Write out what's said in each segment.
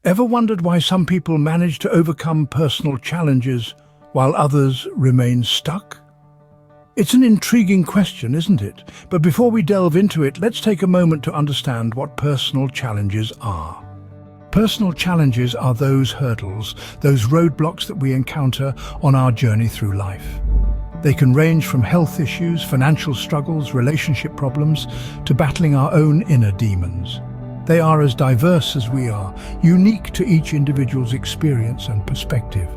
Ever wondered why some people manage to overcome personal challenges while others remain stuck? It's an intriguing question, isn't it? But before we delve into it, let's take a moment to understand what personal challenges are. Personal challenges are those hurdles, those roadblocks that we encounter on our journey through life. They can range from health issues, financial struggles, relationship problems, to battling our own inner demons. They are as diverse as we are, unique to each individual's experience and perspective.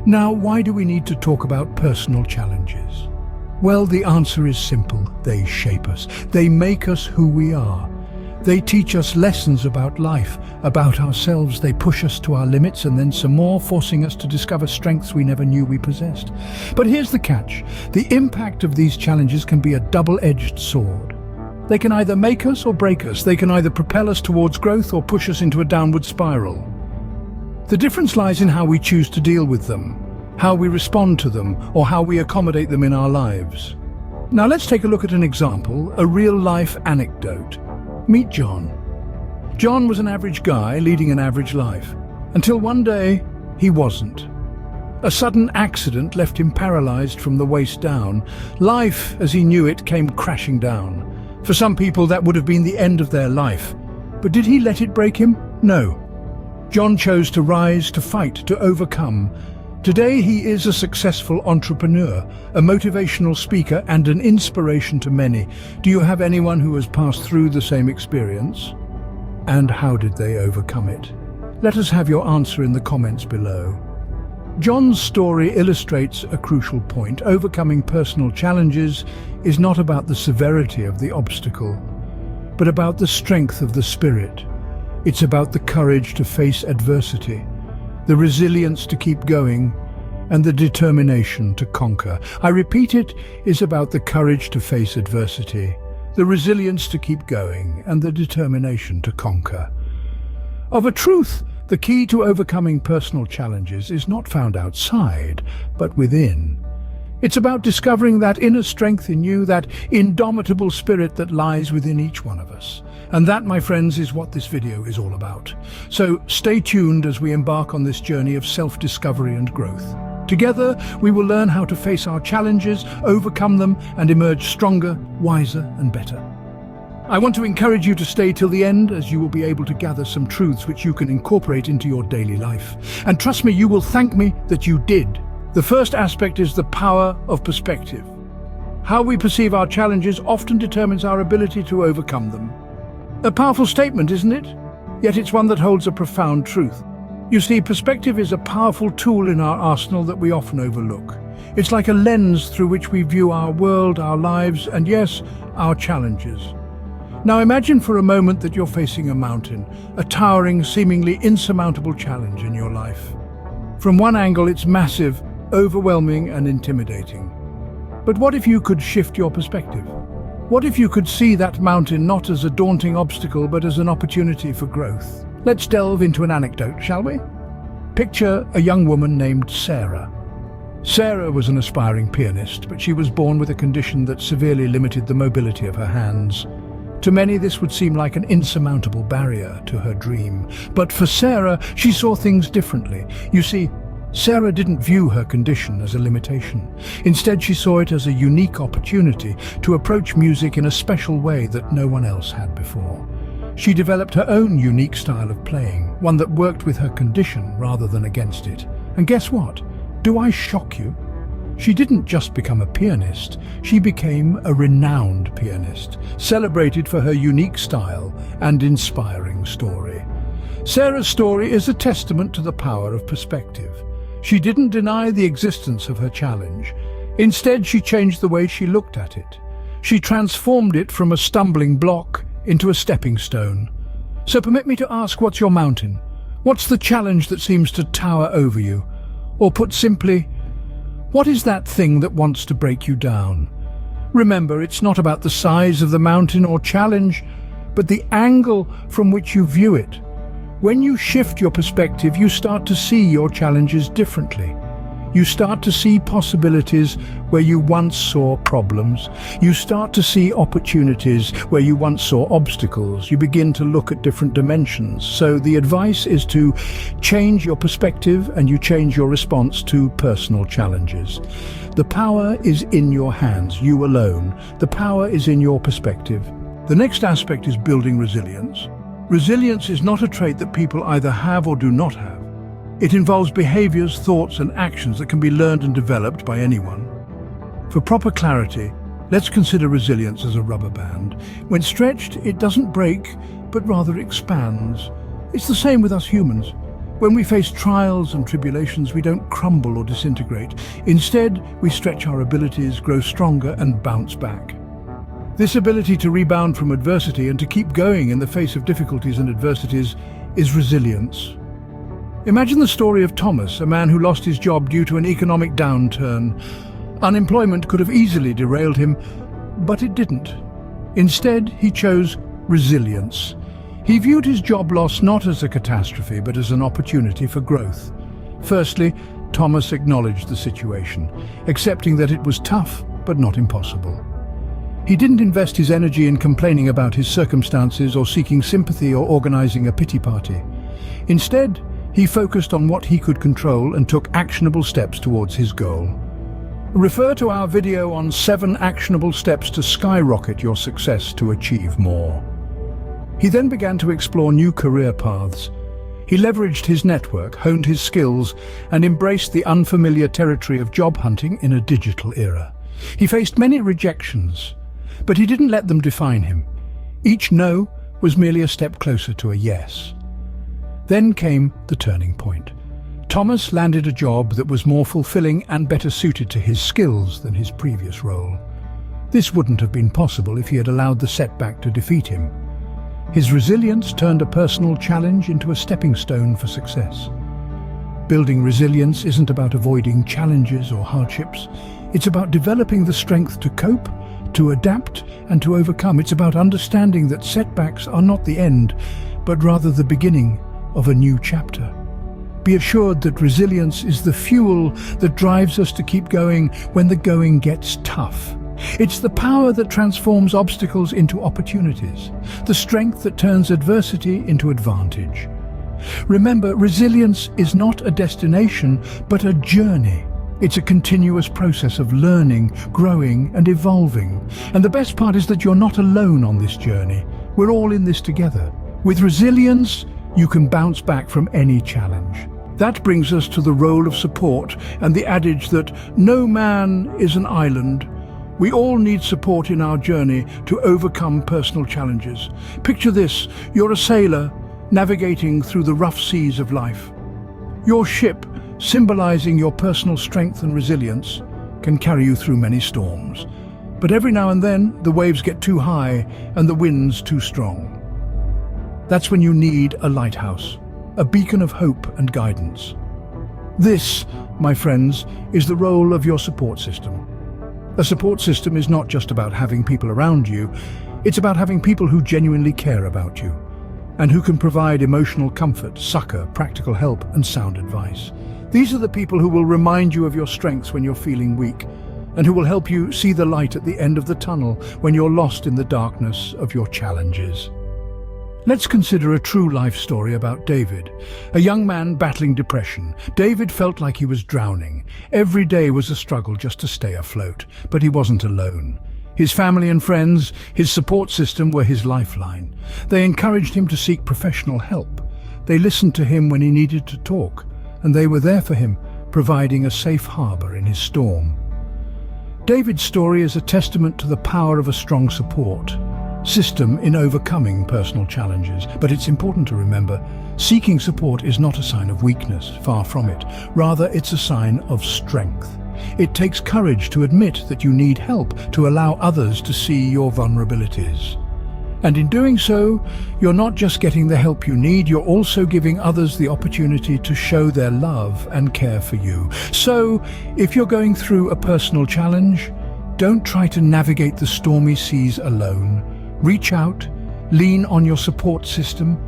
Now, why do we need to talk about personal challenges? Well, the answer is simple. They shape us. They make us who we are. They teach us lessons about life, about ourselves. They push us to our limits and then some more, forcing us to discover strengths we never knew we possessed. But here's the catch. The impact of these challenges can be a double-edged sword. They can either make us or break us. They can either propel us towards growth or push us into a downward spiral. The difference lies in how we choose to deal with them, how we respond to them, or how we accommodate them in our lives. Now let's take a look at an example, a real-life anecdote. Meet John. John was an average guy leading an average life, until one day he wasn't. A sudden accident left him paralyzed from the waist down. Life, as he knew it, came crashing down. For some people, that would have been the end of their life. But did he let it break him? No. John chose to rise, to fight, to overcome. Today he is a successful entrepreneur, a motivational speaker and an inspiration to many. Do you have anyone who has passed through the same experience? And how did they overcome it? Let us have your answer in the comments below. John's story illustrates a crucial point. Overcoming personal challenges is not about the severity of the obstacle, but about the strength of the spirit. It's about the courage to face adversity, the resilience to keep going, and the determination to conquer. I repeat, it is about the courage to face adversity, the resilience to keep going, and the determination to conquer. Of a truth, the key to overcoming personal challenges is not found outside, but within. It's about discovering that inner strength in you, that indomitable spirit that lies within each one of us. And that, my friends, is what this video is all about. So stay tuned as we embark on this journey of self-discovery and growth. Together, we will learn how to face our challenges, overcome them, and emerge stronger, wiser, and better. I want to encourage you to stay till the end, as you will be able to gather some truths which you can incorporate into your daily life. And trust me, you will thank me that you did. The first aspect is the power of perspective. How we perceive our challenges often determines our ability to overcome them. A powerful statement, isn't it? Yet it's one that holds a profound truth. You see, perspective is a powerful tool in our arsenal that we often overlook. It's like a lens through which we view our world, our lives, and yes, our challenges. Now imagine for a moment that you're facing a mountain, a towering, seemingly insurmountable challenge in your life. From one angle, it's massive, overwhelming, and intimidating. But what if you could shift your perspective? What if you could see that mountain not as a daunting obstacle, but as an opportunity for growth? Let's delve into an anecdote, shall we? Picture a young woman named Sarah. Sarah was an aspiring pianist, but she was born with a condition that severely limited the mobility of her hands. To many, this would seem like an insurmountable barrier to her dream. But for Sarah, she saw things differently. You see, Sarah didn't view her condition as a limitation. Instead, she saw it as a unique opportunity to approach music in a special way that no one else had before. She developed her own unique style of playing, one that worked with her condition rather than against it. And guess what? Do I shock you? She didn't just become a pianist, she became a renowned pianist, celebrated for her unique style and inspiring story. Sarah's story is a testament to the power of perspective. She didn't deny the existence of her challenge. Instead, she changed the way she looked at it. She transformed it from a stumbling block into a stepping stone. So permit me to ask, what's your mountain? What's the challenge that seems to tower over you? Or put simply, what is that thing that wants to break you down? Remember, it's not about the size of the mountain or challenge, but the angle from which you view it. When you shift your perspective, you start to see your challenges differently. You start to see possibilities where you once saw problems. You start to see opportunities where you once saw obstacles. You begin to look at different dimensions. So the advice is to change your perspective, and you change your response to personal challenges. The power is in your hands, you alone. The power is in your perspective. The next aspect is building resilience. Resilience is not a trait that people either have or do not have. It involves behaviors, thoughts, and actions that can be learned and developed by anyone. For proper clarity, let's consider resilience as a rubber band. When stretched, it doesn't break, but rather expands. It's the same with us humans. When we face trials and tribulations, we don't crumble or disintegrate. Instead, we stretch our abilities, grow stronger, and bounce back. This ability to rebound from adversity and to keep going in the face of difficulties and adversities is resilience. Imagine the story of Thomas, a man who lost his job due to an economic downturn. Unemployment could have easily derailed him, but it didn't. Instead, he chose resilience. He viewed his job loss not as a catastrophe, but as an opportunity for growth. Firstly, Thomas acknowledged the situation, accepting that it was tough, but not impossible. He didn't invest his energy in complaining about his circumstances or seeking sympathy or organizing a pity party. Instead, he focused on what he could control and took actionable steps towards his goal. Refer to our video on 7 actionable steps to skyrocket your success to achieve more. He then began to explore new career paths. He leveraged his network, honed his skills, and embraced the unfamiliar territory of job hunting in a digital era. He faced many rejections, but he didn't let them define him. Each no was merely a step closer to a yes. Then came the turning point. Thomas landed a job that was more fulfilling and better suited to his skills than his previous role. This wouldn't have been possible if he had allowed the setback to defeat him. His resilience turned a personal challenge into a stepping stone for success. Building resilience isn't about avoiding challenges or hardships. It's about developing the strength to cope, to adapt, and to overcome. It's about understanding that setbacks are not the end, but rather the beginning of a new chapter. Be assured that resilience is the fuel that drives us to keep going when the going gets tough. It's the power that transforms obstacles into opportunities, the strength that turns adversity into advantage. Remember, resilience is not a destination, but a journey. It's a continuous process of learning, growing, and evolving. And the best part is that you're not alone on this journey. We're all in this together. With resilience, you can bounce back from any challenge. That brings us to the role of support and the adage that no man is an island. We all need support in our journey to overcome personal challenges. Picture this: you're a sailor navigating through the rough seas of life. Your ship, symbolizing your personal strength and resilience, can carry you through many storms. But every now and then, the waves get too high and the winds too strong. That's when you need a lighthouse, a beacon of hope and guidance. This, my friends, is the role of your support system. A support system is not just about having people around you, it's about having people who genuinely care about you, and who can provide emotional comfort, succor, practical help, and sound advice. These are the people who will remind you of your strengths when you're feeling weak, and who will help you see the light at the end of the tunnel when you're lost in the darkness of your challenges. Let's consider a true life story about David, a young man battling depression. David felt like he was drowning. Every day was a struggle just to stay afloat, but he wasn't alone. His family and friends, his support system, were his lifeline. They encouraged him to seek professional help. They listened to him when he needed to talk, and they were there for him, providing a safe harbor in his storm. David's story is a testament to the power of a strong support system in overcoming personal challenges. But it's important to remember, seeking support is not a sign of weakness, far from it. Rather, it's a sign of strength. It takes courage to admit that you need help, to allow others to see your vulnerabilities. And in doing so, you're not just getting the help you need, you're also giving others the opportunity to show their love and care for you. So, if you're going through a personal challenge, don't try to navigate the stormy seas alone. Reach out, lean on your support system,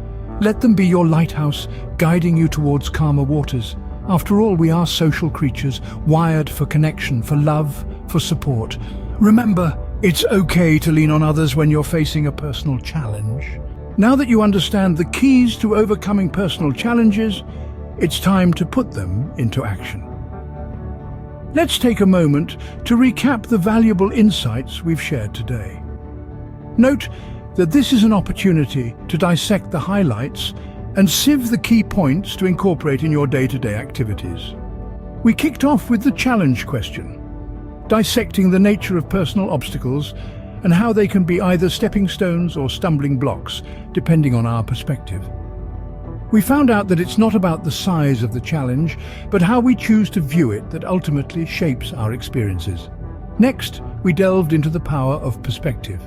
let them be your lighthouse, guiding you towards calmer waters. After all, we are social creatures, wired for connection, for love, for support. Remember, it's okay to lean on others when you're facing a personal challenge. Now that you understand the keys to overcoming personal challenges, it's time to put them into action. Let's take a moment to recap the valuable insights we've shared today. Note that this is an opportunity to dissect the highlights and sieve the key points to incorporate in your day-to-day activities. We kicked off with the challenge question, dissecting the nature of personal obstacles and how they can be either stepping stones or stumbling blocks, depending on our perspective. We found out that it's not about the size of the challenge, but how we choose to view it that ultimately shapes our experiences. Next, we delved into the power of perspective.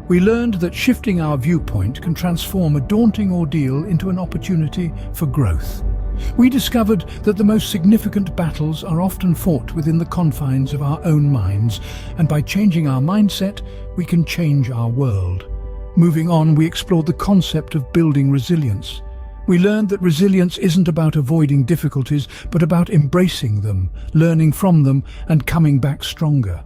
We learned that shifting our viewpoint can transform a daunting ordeal into an opportunity for growth. We discovered that the most significant battles are often fought within the confines of our own minds, and by changing our mindset, we can change our world. Moving on, we explored the concept of building resilience. We learned that resilience isn't about avoiding difficulties, but about embracing them, learning from them, and coming back stronger.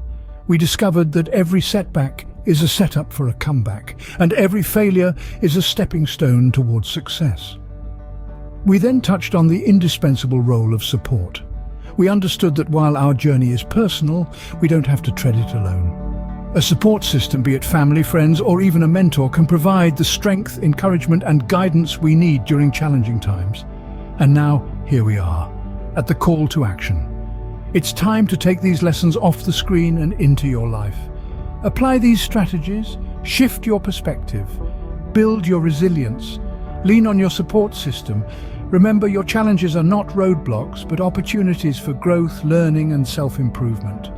We discovered that every setback is a setup for a comeback, and every failure is a stepping stone towards success. We then touched on the indispensable role of support. We understood that while our journey is personal, we don't have to tread it alone. A support system, be it family, friends, or even a mentor, can provide the strength, encouragement, and guidance we need during challenging times. And now, here we are, at the call to action. It's time to take these lessons off the screen and into your life. Apply these strategies, shift your perspective, build your resilience, lean on your support system. Remember, your challenges are not roadblocks, but opportunities for growth, learning, and self-improvement.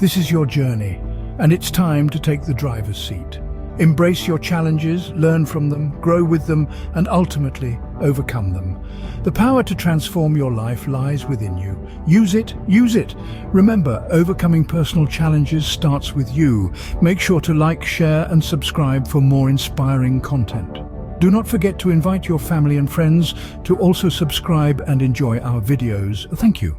This is your journey, and it's time to take the driver's seat. Embrace your challenges, learn from them, grow with them, and ultimately overcome them. The power to transform your life lies within you. Use it, use it. Remember, overcoming personal challenges starts with you. Make sure to like, share, and subscribe for more inspiring content. Do not forget to invite your family and friends to also subscribe and enjoy our videos. Thank you.